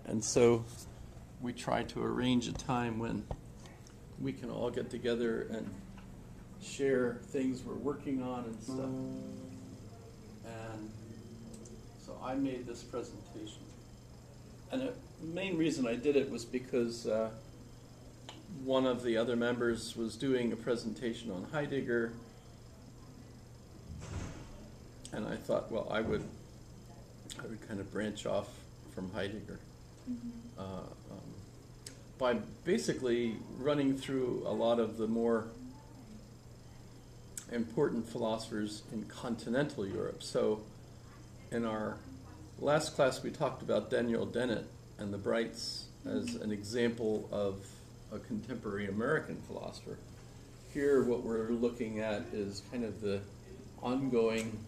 And so we try to arrange a time when we can all get together and share things we're working on and stuff. And so I made this presentation. And the main reason I did it was because one of the other members was doing a presentation on Heidegger. And I thought, well, I would kind of branch off from Heidegger by basically running through a lot of the more important philosophers in continental Europe. So in our last class we talked about Daniel Dennett and the Brights as an example of a contemporary American philosopher. Here what we're looking at is kind of the ongoing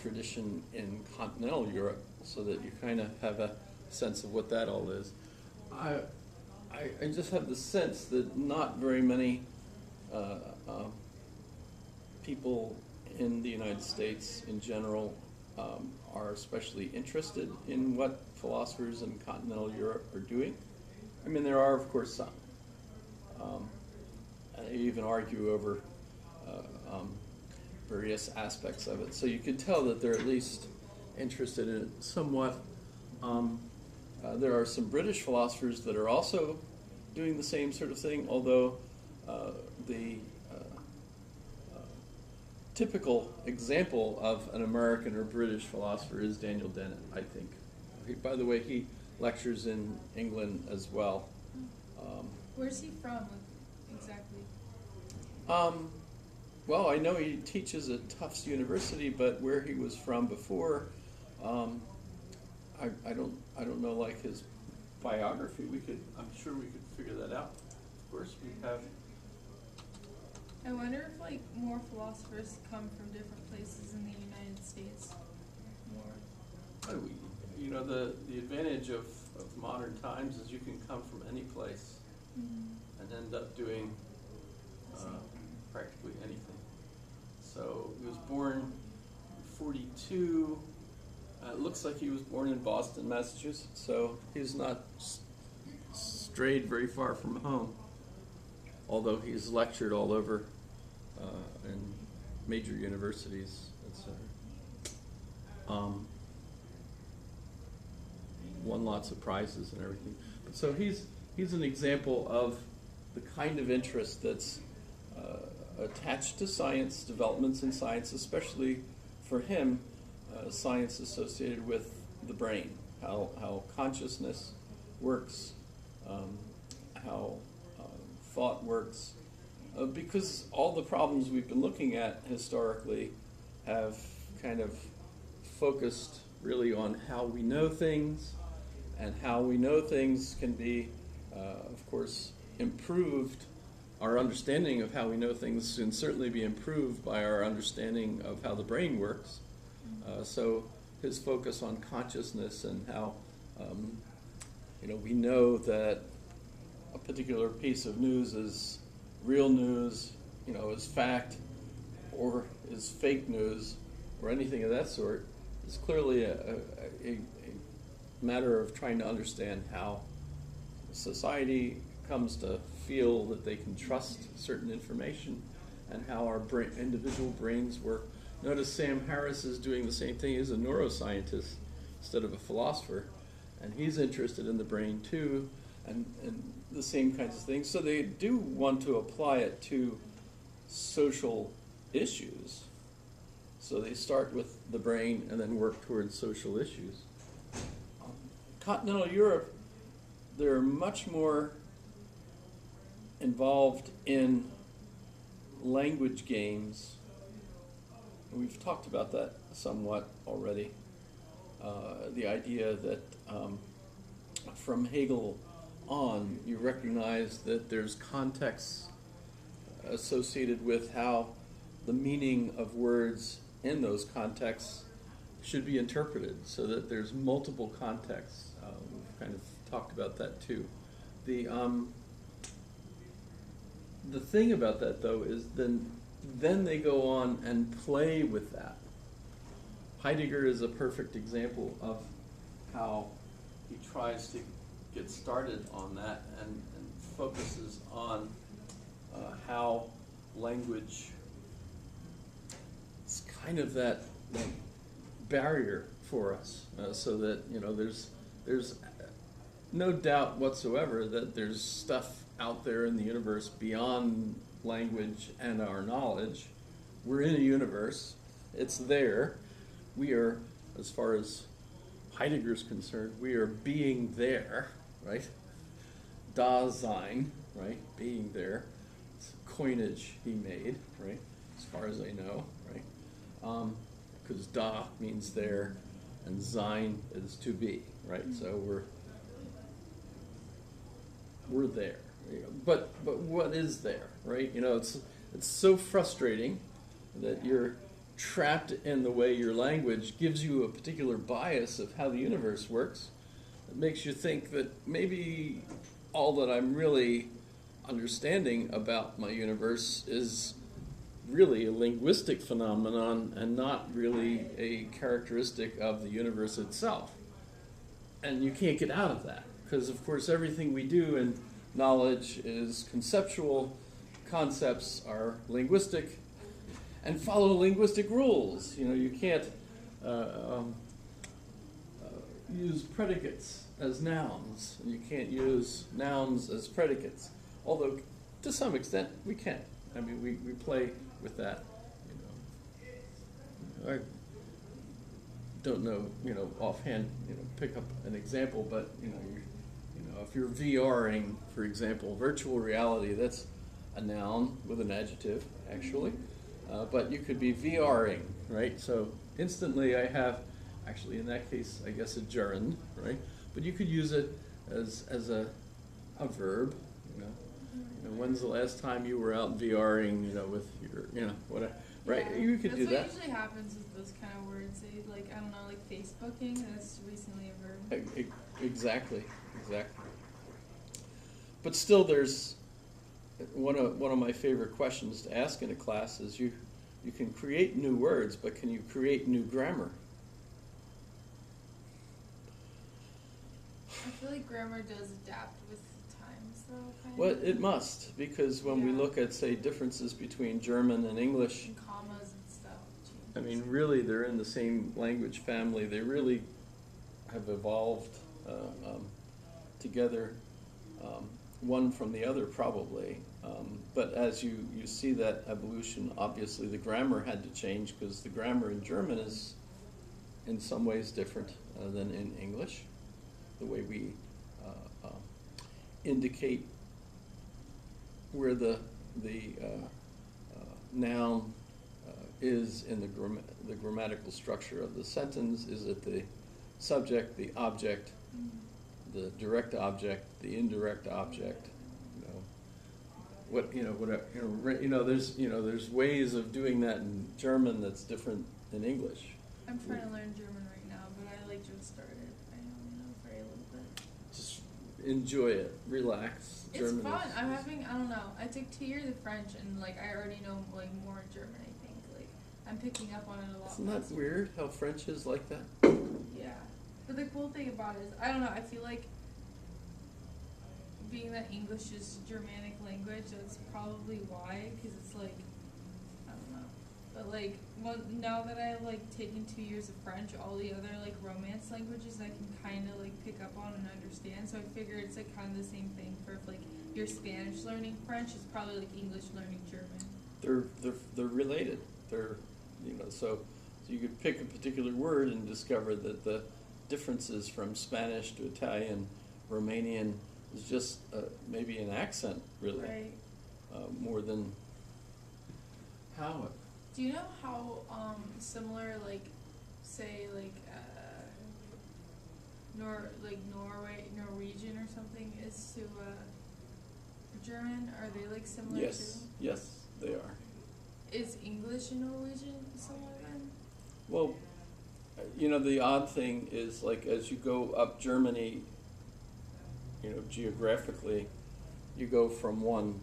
tradition in continental Europe, so that you kind of have a sense of what that all is. I just have the sense that not very many people in the United States in general are especially interested in what philosophers in continental Europe are doing. I mean, there are, of course, some. They even argue over various aspects of it. So you could tell that they're at least interested in it somewhat. There are some British philosophers that are also doing the same sort of thing, although the typical example of an American or British philosopher is Daniel Dennett, I think. By the way, he lectures in England as well. Where's he from, exactly? Well, I know he teaches at Tufts University, but where he was from before, I don't know, like, his biography. I'm sure we could figure that out. Of course, we have. I wonder if, like, more philosophers come from different places in the United States. More. You know, the advantage of modern times is you can come from any place and end up doing practically anything. So he was born in 42. It looks like he was born in Boston, Massachusetts, so he's not strayed very far from home, although he's lectured all over in major universities, etc. Won lots of prizes and everything. But so he's an example of the kind of interest that's attached to science, developments in science, especially for him, science associated with the brain, how consciousness works, how thought works, because all the problems we've been looking at historically have kind of focused really on how we know things, and how we know things can be, of course, improved. Our understanding of how we know things can certainly be improved by our understanding of how the brain works. So his focus on consciousness and how, we know that a particular piece of news is real news, is fact, or is fake news, or anything of that sort, is clearly a matter of trying to understand how society comes to feel that they can trust certain information, and how our individual brains work. Notice Sam Harris is doing the same thing. He's a neuroscientist instead of a philosopher, and he's interested in the brain too, and the same kinds of things. So they do want to apply it to social issues. So they start with the brain and then work towards social issues. Continental Europe, they're much more involved in language games. We've talked about that somewhat already. The idea that from Hegel on, you recognize that there's context associated with how the meaning of words in those contexts should be interpreted, so that there's multiple contexts. We've kind of talked about that too. The thing about that, though, is then they go on and play with that. Heidegger is a perfect example of how he tries to gets started on that and focuses on how language is kind of that barrier for us, so that there's no doubt whatsoever that there's stuff out there in the universe beyond language and our knowledge. We're in a universe. It's there. We are, as far as Heidegger's concerned, we are being there, right? Dasein, right? Being there. It's a coinage he made, right? As far as I know, right? Because da means there, and sein is to be, right? So we're there. But what is there, right? It's so frustrating that you're trapped in the way your language gives you a particular bias of how the universe works. It makes you think that maybe all that I'm really understanding about my universe is really a linguistic phenomenon and not really a characteristic of the universe itself. And you can't get out of that, because of course everything we do in knowledge is conceptual, concepts are linguistic, and follow linguistic rules. You can't use predicates as nouns, and you can't use nouns as predicates. Although, to some extent, we can. I mean, we play with that. I don't know, offhand, pick up an example, but if you're VRing, for example, virtual reality, that's a noun with an adjective, actually. But you could be VRing, right? So instantly I have, actually in that case, I guess a gerund, right? But you could use it as a verb, when's the last time you were out VRing, with your, whatever, right? Yeah, you could do that. That's what usually happens with those kind of words. Like, I don't know, like Facebooking, that's recently a verb. Exactly. But still, there's one of my favorite questions to ask in a class is you can create new words, but can you create new grammar? I feel like grammar does adapt with times, though. Kind Well, of. it must, because when we Yeah. look at, say, differences between German and English, And commas and stuff. I mean, really, they're in the same language family. They really have evolved together, one from the other, probably. But as you see that evolution, obviously the grammar had to change, because the grammar in German is in some ways different than in English. The way we indicate where the noun is in the grammatical structure of the sentence. Is it the subject, the object, the direct object, the indirect object? There's ways of doing that in German that's different than English. I'm trying to learn German right now, but I just started. I only know very little bit. Just enjoy it, relax. It's German fun. is- I'm having, I don't know. I took 2 years of French, and I already know more German. I think I'm picking up on it a lot. Isn't that faster. weird how French is like that? Yeah, but the cool thing about it is, I don't know. I feel like being that English is Germanic language, that's probably why. Because it's I don't know. But now that I've taken 2 years of French, all the other Romance languages I can kind of pick up on and understand. So I figure it's kind of the same thing for if you're Spanish learning French, it's probably English learning German. They're related. They're so you could pick a particular word and discover that the differences from Spanish to Italian, Romanian is just maybe an accent, really, Right. more than how. Do you know how similar say Norwegian or something is to German? Are they similar Yes, yes, they are. too? Is English and Norwegian similar then? Well, the odd thing is as you go up Germany, geographically, you go from one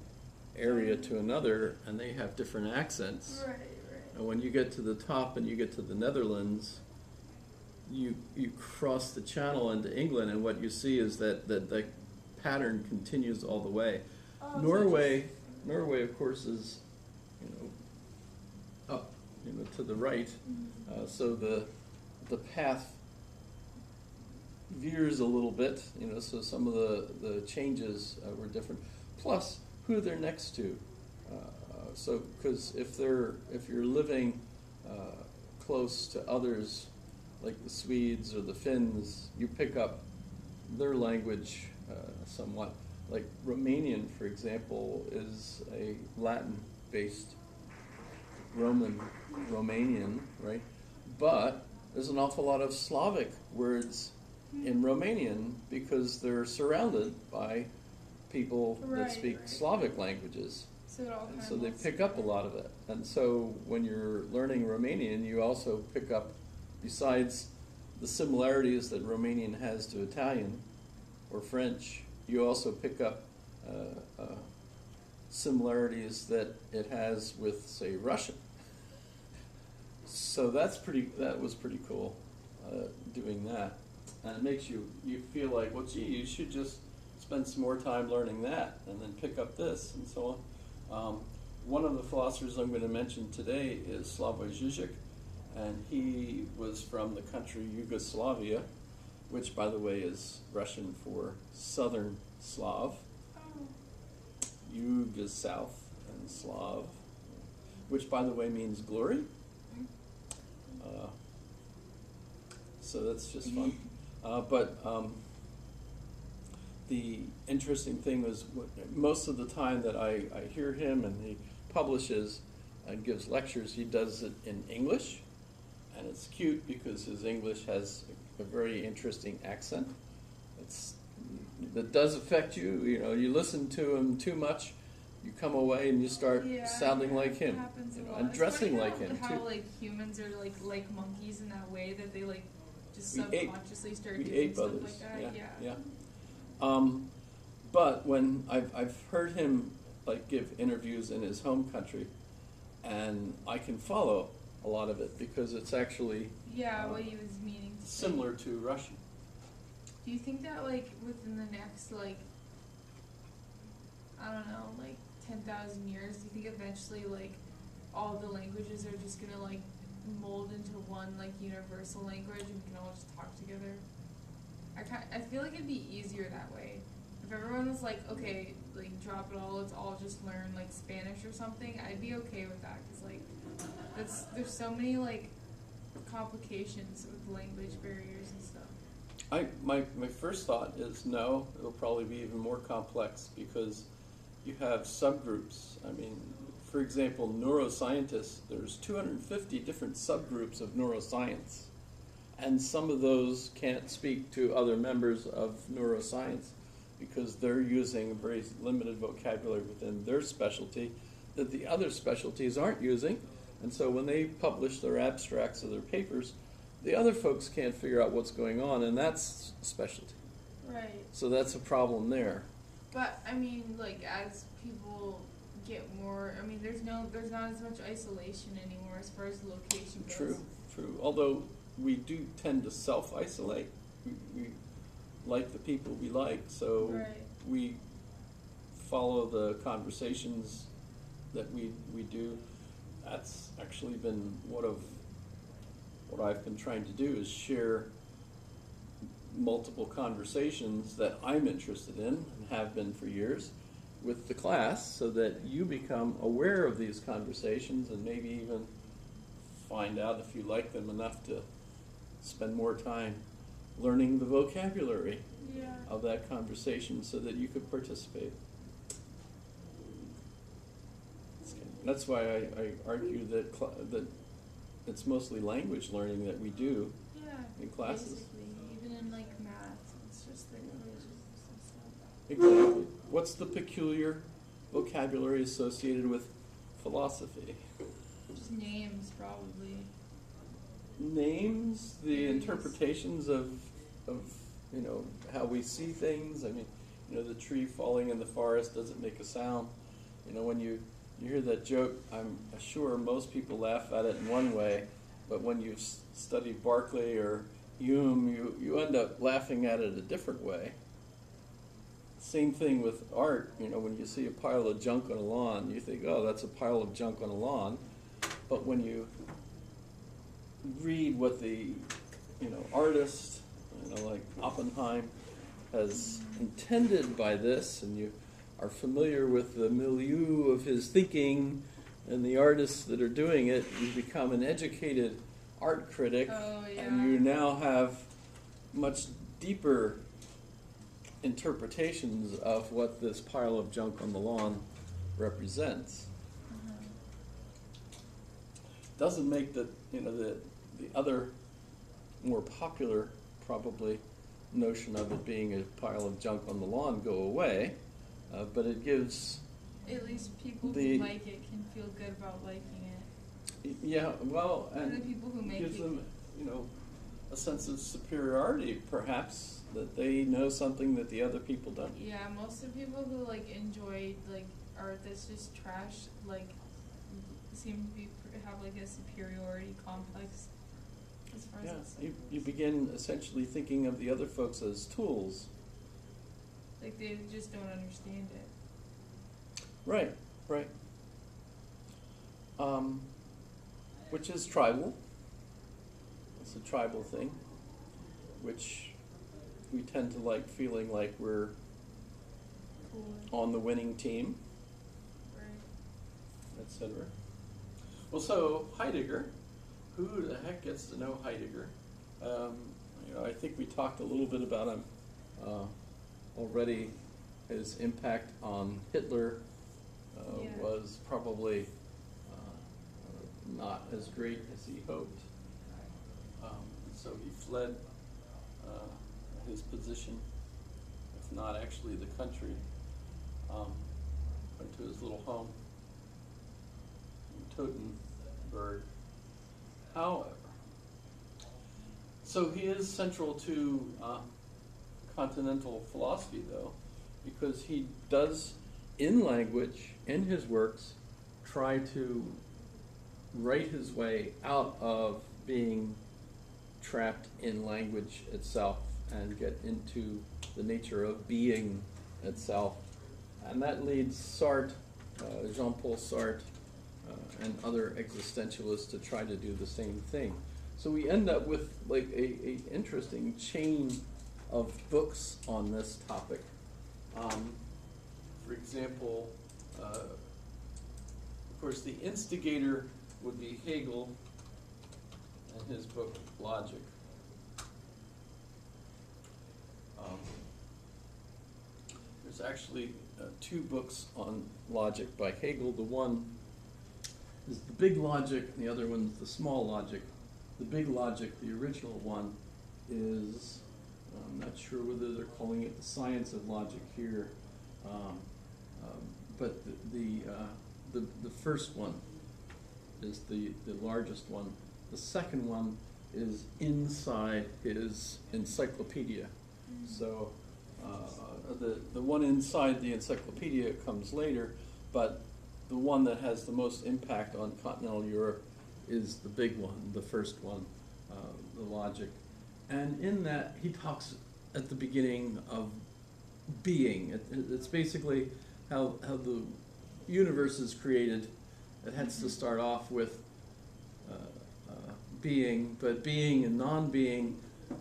area to another, and they have different accents. Right. And when you get to the top and you get to the Netherlands, you cross the channel into England, and what you see is that the pattern continues all the way. Oh, so Norway, of course, is, you know, up, you know, to the right. So the path veers a little bit, you know, so some of the changes were different. Plus, who they're next to. So, because if you're living close to others, like the Swedes or the Finns, you pick up their language somewhat. Like Romanian, for example, is a Latin-based Romanian, right? But there's an awful lot of Slavic words in Romanian because they're surrounded by people that speak Slavic languages. So it all kind So of they melts pick up a together. lot of it. And so when you're learning Romanian, you also pick up, besides the similarities that Romanian has to Italian or French, you also pick up similarities that it has with, say, Russian. So that was pretty cool, doing that. And it makes you feel like, well, gee, you should just spend some more time learning that and then pick up this and so on. One of the philosophers I'm going to mention today is Slavoj Žižek, and he was from the country Yugoslavia, which, by the way, is Russian for Southern Slav. Yug is south, and Slav, which, by the way, means glory. So that's just fun. But the interesting thing was, most of the time that I hear him and he publishes and gives lectures, he does it in English. And it's cute because his English has a very interesting accent. That does affect you. You know, you listen to him too much, you come away and you start sounding like him, It happens a lot. and It's dressing funny like him how too. like humans are like monkeys in that way that they like just We ape- subconsciously start We doing ape stuff others. like that. Yeah. But when I've heard him like give interviews in his home country, and I can follow a lot of it because it's actually Yeah, what he was meaning to say. similar to Russian. Do you think that like within the next like I don't know, like 10,000 years, do you think eventually like all the languages are just gonna like mold into one like universal language and we can all just talk together? I feel like it'd be easier that way. If everyone was like, okay, like drop it all, let's all just learn like Spanish or something, I'd be okay with that because like there's so many like complications with language barriers and stuff. My first thought is no, it'll probably be even more complex because you have subgroups. I mean, for example, neuroscientists, there's 250 different subgroups of neuroscience. And some of those can't speak to other members of neuroscience because they're using a very limited vocabulary within their specialty that the other specialties aren't using. And so when they publish their abstracts of their papers, the other folks can't figure out what's going on, and that's specialty. Right. So that's a problem there. But I mean, like as people get more, I mean, there's not as much isolation anymore as far as the location goes. True. Although we do tend to self-isolate. We like the people we like, so Right. we follow the conversations that we do. That's actually been what I've been trying to do is share multiple conversations that I'm interested in and have been for years with the class so that you become aware of these conversations and maybe even find out if you like them enough to spend more time learning the vocabulary Yeah. of that conversation so that you could participate. That's why I argue that it's mostly language learning that we do Yeah. in classes. Basically, even in like math, it's just the equations and stuff. Exactly. What's the peculiar vocabulary associated with philosophy? Just names, probably. Names, the Theories. interpretations of you know how we see things. I mean, you know, the tree falling in the forest doesn't make a sound. You know, when you hear that joke, I'm sure most people laugh at it in one way, but when you've studied Berkeley or Hume, you end up laughing at it a different way. Same thing with art, when you see a pile of junk on a lawn, you think, oh, that's a pile of junk on a lawn. But when you read what the, artist, like Oppenheim, has intended by this, and you are familiar with the milieu of his thinking and the artists that are doing it, you become an educated art critic, Oh, yeah. and you now have much deeper interpretations of what this pile of junk on the lawn represents. Doesn't make the other more popular probably notion of it being a pile of junk on the lawn go away, but it gives At least people The- who like it can feel good about liking it. yeah, well, And the and people who make gives it, them a sense of superiority perhaps, that they know something that the other people don't. yeah, most of the people who like enjoy like art that's just trash, like seem to be have like a superiority complex as far Yeah, as it's you begin essentially thinking of the other folks as tools. like they just don't understand it. Right, right. Which is tribal. It's a tribal thing, which we tend to like feeling like we're Cool. on the winning team, Right. etc. Well, so Heidegger, who the heck gets to know Heidegger? I think we talked a little bit about him already. His impact on Hitler Yeah. was probably not as great as he hoped. So he fled his position, if not actually the country, went to his little home in Teutoburg. However, so he is central to continental philosophy, though, because he does, in language, in his works, try to write his way out of being trapped in language itself and get into the nature of being itself. And that leads Sartre, Jean-Paul Sartre, and other existentialists to try to do the same thing. So we end up with like a interesting chain of books on this topic. For example, of course, the instigator would be Hegel and his book Logic. There's actually two books on logic by Hegel. The one is the big logic, and the other one's the small logic. The big logic, the original one, is, I'm not sure whether they're calling it the science of logic here, but the first one is the largest one. The second one is inside his encyclopedia. So the one inside the encyclopedia comes later, but the one that has the most impact on continental Europe is the big one, the first one, the logic. And in that, he talks at the beginning of being. It's basically how the universe is created. It has to start off with being, but being and non-being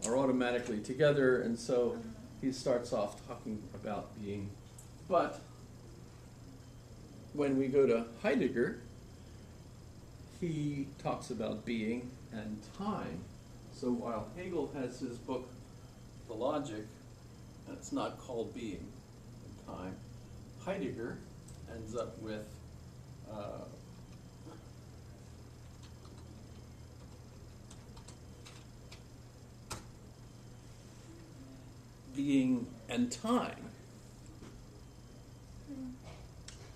are automatically together, and so he starts off talking about being. But when we go to Heidegger, he talks about being and time. So while Hegel has his book, The Logic, and it's not called being and time, Heidegger ends up with being and time.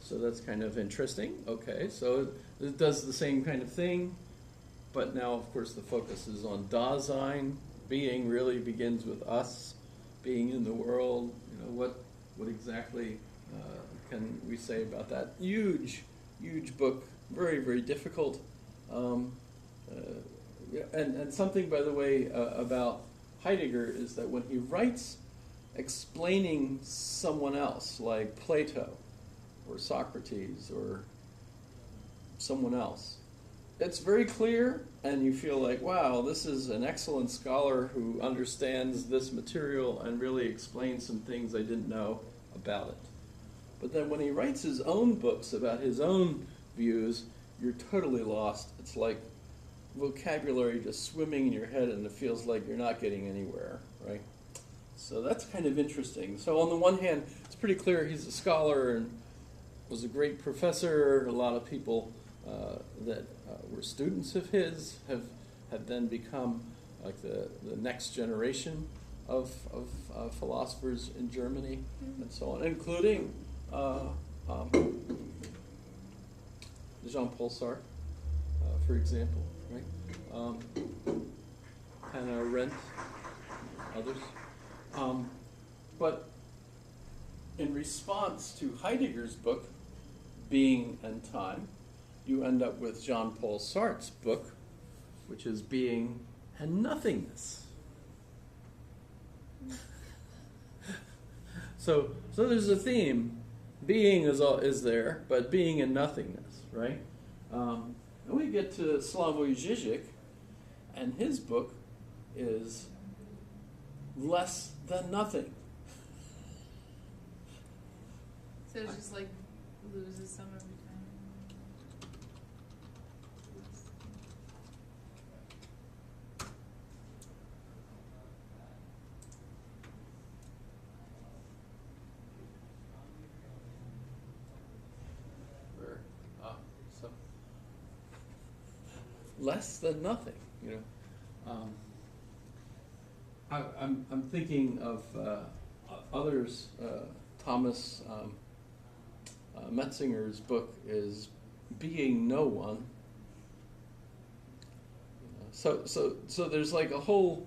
So that's kind of interesting. Okay, so it does the same kind of thing, but now, of course, the focus is on Dasein. Being really begins with us, being in the world. What exactly can we say about that? Huge book, very, very difficult. And something, by the way, about Heidegger is that when he writes explaining someone else, like Plato or Socrates or someone else, it's very clear, and you feel like, wow, this is an excellent scholar who understands this material and really explains some things I didn't know about it. But then when he writes his own books about his own views, you're totally lost. It's like vocabulary just swimming in your head, and it feels like you're not getting anywhere, right? So that's kind of interesting. So on the one hand, it's pretty clear he's a scholar and was a great professor. A lot of people that were students of his have then become like the next generation of philosophers in Germany, and so on, including Jean-Paul Sartre, for example, right? Hannah Arendt, others. But in response to Heidegger's book, Being and Time, you end up with Jean-Paul Sartre's book, which is Being and Nothingness. So there's a theme. Being is there, but being and nothingness, right? And we get to Slavoj Žižek, and his book is Less Than Nothing. So it's just like loses some every time. So less than nothing, you know. I'm thinking of others. Thomas Metzinger's book is Being No One. So there's like a whole.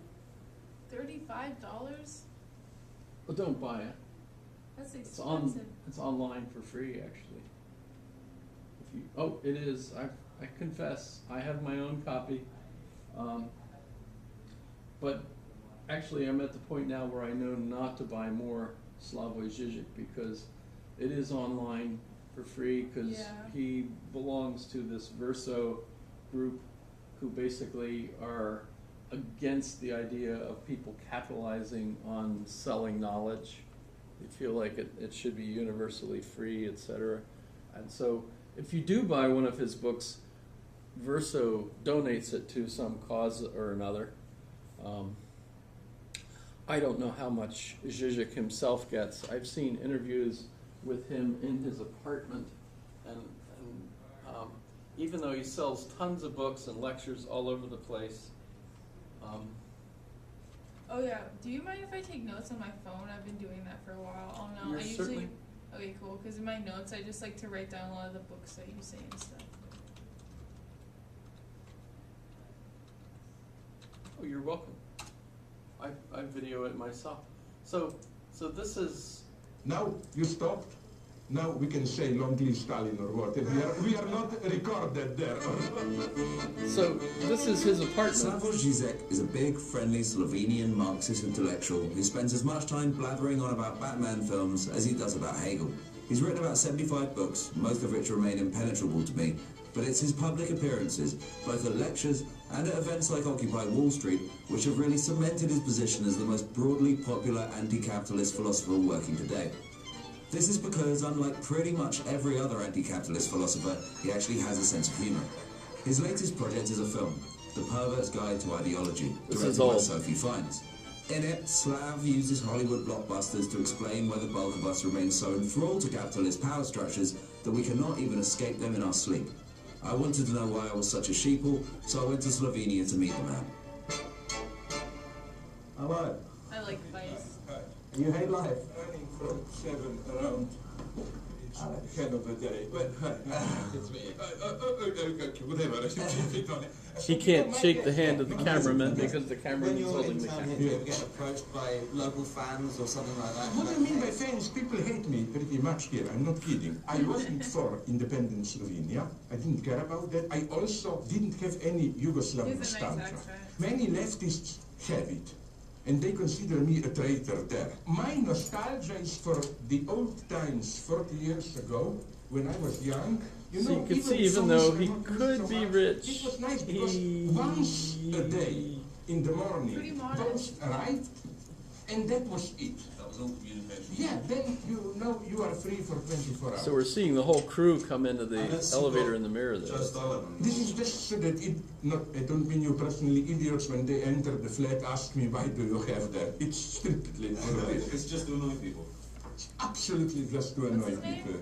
$35? Well, don't buy it. That's expensive. It's online for free, actually. If you, it is. I confess, I have my own copy. But actually, I'm at the point now where I know not to buy more Slavoj Žižek because it is online for free because he belongs to this Verso group who basically are against the idea of people capitalizing on selling knowledge. They feel like it should be universally free, etc. And so if you do buy one of his books, Verso donates it to some cause or another. I don't know how much Žižek himself gets. I've seen interviews with him in his apartment, and even though he sells tons of books and lectures all over the place. Oh yeah. Do you mind if I take notes on my phone? I've been doing that for a while. Oh no, I usually. Certainly. Okay, cool. Because in my notes, I just like to write down a lot of the books that you say and stuff. Oh, you're welcome. I video it myself. So this is. Now you stopped. Now we can say long live Stalin or whatever. We are not recorded there. So this is his apartment. Slavoj Žižek is a big, friendly Slovenian Marxist intellectual who spends as much time blathering on about Batman films as he does about Hegel. He's written about 75 books, most of which remain impenetrable to me, but it's his public appearances, both at lectures and at events like Occupy Wall Street, which have really cemented his position as the most broadly popular anti-capitalist philosopher working today. This is because, unlike pretty much every other anti-capitalist philosopher, he actually has a sense of humor. His latest project is a film, The Pervert's Guide to Ideology, directed by Sophie Fiennes. In it, Slav uses Hollywood blockbusters to explain why the bulk of us remain so enthralled to capitalist power structures that we cannot even escape them in our sleep. I wanted to know why I was such a sheeple, so I went to Slovenia to meet the man. Hello. I like Vice. You hate life? Running from 7 around. It's head of the day. But it's me. Okay, whatever. He can't shake the hand of the cameraman because the cameraman's holding the camera. You ever get approached by local fans or something like that? What do you mean by fans? People hate me pretty much here. I'm not kidding. I wasn't for independent Slovenia. I didn't care about that. I also didn't have any Yugoslav He has a nice nostalgia. accent. Many leftists have it. and they consider me a traitor there. My nostalgia is for the old times 40 years ago, when I was young. You So know, you can see, songs even though are he not could so be much. rich, It was nice because he- once a day in the Pretty morning, modest. post arrived, and that was it. That was all communication. Yeah, then you know you are free for 24 hours. So we're seeing the whole crew come into the And that's elevator super- in the mirror there. Joe Sullivan. This is just so that it not. I don't mean you personally, idiots. When they enter the flat, ask me why do you have that. It's strictly for this. It's just to annoy people. It's absolutely just to annoy his name? people.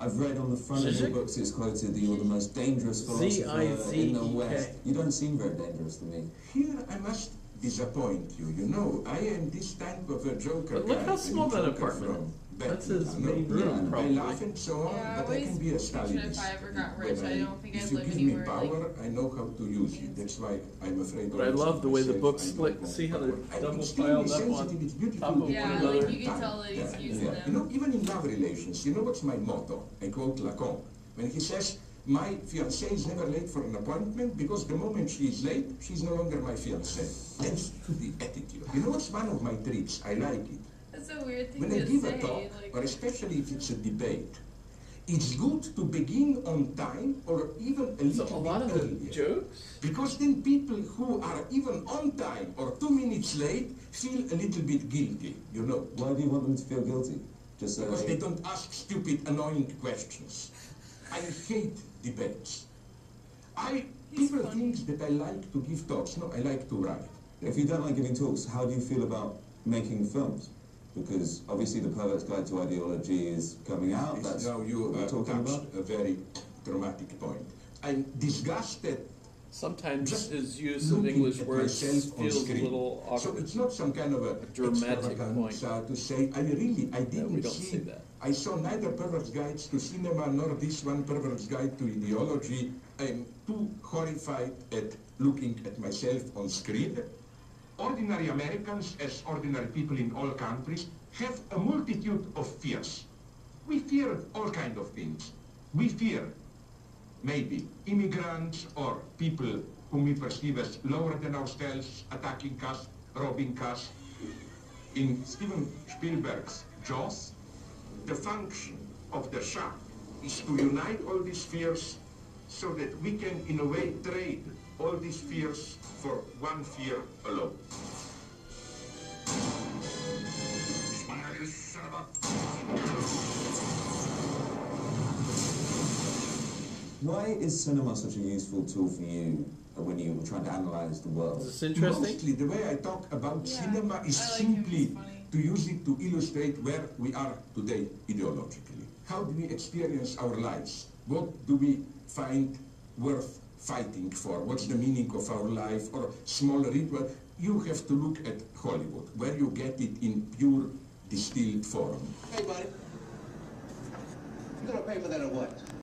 I've read on the front of your Zizek? books it's quoted that you're the most dangerous philosopher in the West. Z-I-Z-E-K. You don't seem very dangerous to me. Here I must disappoint you. You know, I am this type of a joker. But look guy, how and small that joker apartment from is. Batman, That's his you know. main room, I probably. laugh and so on, Yeah, I but I always can be a pictured Stalinist. if I ever got rich, When I don't think if I'd you live give me anywhere, power, like, I know how to use it. That's why I'm afraid. But I always love of the way the myself. books I know split. how See how to they're power. I'm double extremely piled up sensitive. on It's beautiful top of to one Yeah, another. like you can tell that he's using them. You know, even in love relations, you know what's my motto? I quote Lacan. When he says, my fiancée is never late for an appointment because the moment she is late, she's no longer my fiancée. That's the attitude. You know what's one of my tricks? I like it. That's a weird thing When I to give say. a talk, Like, or especially if it's a debate, it's good to begin on time or even a So little a lot bit of the earlier. jokes, Because then people who are even on time or 2 minutes late feel a little bit guilty, you know. Why do you want them to feel guilty? Just so Because they don't ask stupid, annoying questions. I hate debates. He's People funny. think that I like to give talks. No, I like to write. If you don't like giving talks, how do you feel about making films? Because obviously the Pervert's Guide to Ideology is coming out. That's Now you what we're talking touched about. a very dramatic point. I'm disgusted sometimes just his use of looking English at words myself on feels a screen. little So awkward. it's not some kind of a dramatic extravaganza to say, I didn't we don't see, see that. I saw neither Pervert's Guides to Cinema nor this one Pervert's Guide to Ideology. I'm too horrified at looking at myself on screen. Ordinary Americans, as ordinary people in all countries, have a multitude of fears. We fear all kinds of things. We fear maybe immigrants or people whom we perceive as lower than ourselves, attacking us, robbing us. In Steven Spielberg's Jaws, the function of the shark is to unite all these fears so that we can, in a way, trade all these fears for one fear alone. Smile, you son of Why is cinema such a useful tool for you when you were trying to analyze the world? Is this interesting? Mostly the way I talk about Yeah, cinema is I like him, simply he's funny. to use it to illustrate where we are today ideologically. How do we experience our lives? What do we find worth fighting for? What's the meaning of our life? Or small ritual? You have to look at Hollywood, where you get it in pure distilled form. Hey, buddy. You gonna pay for that or what?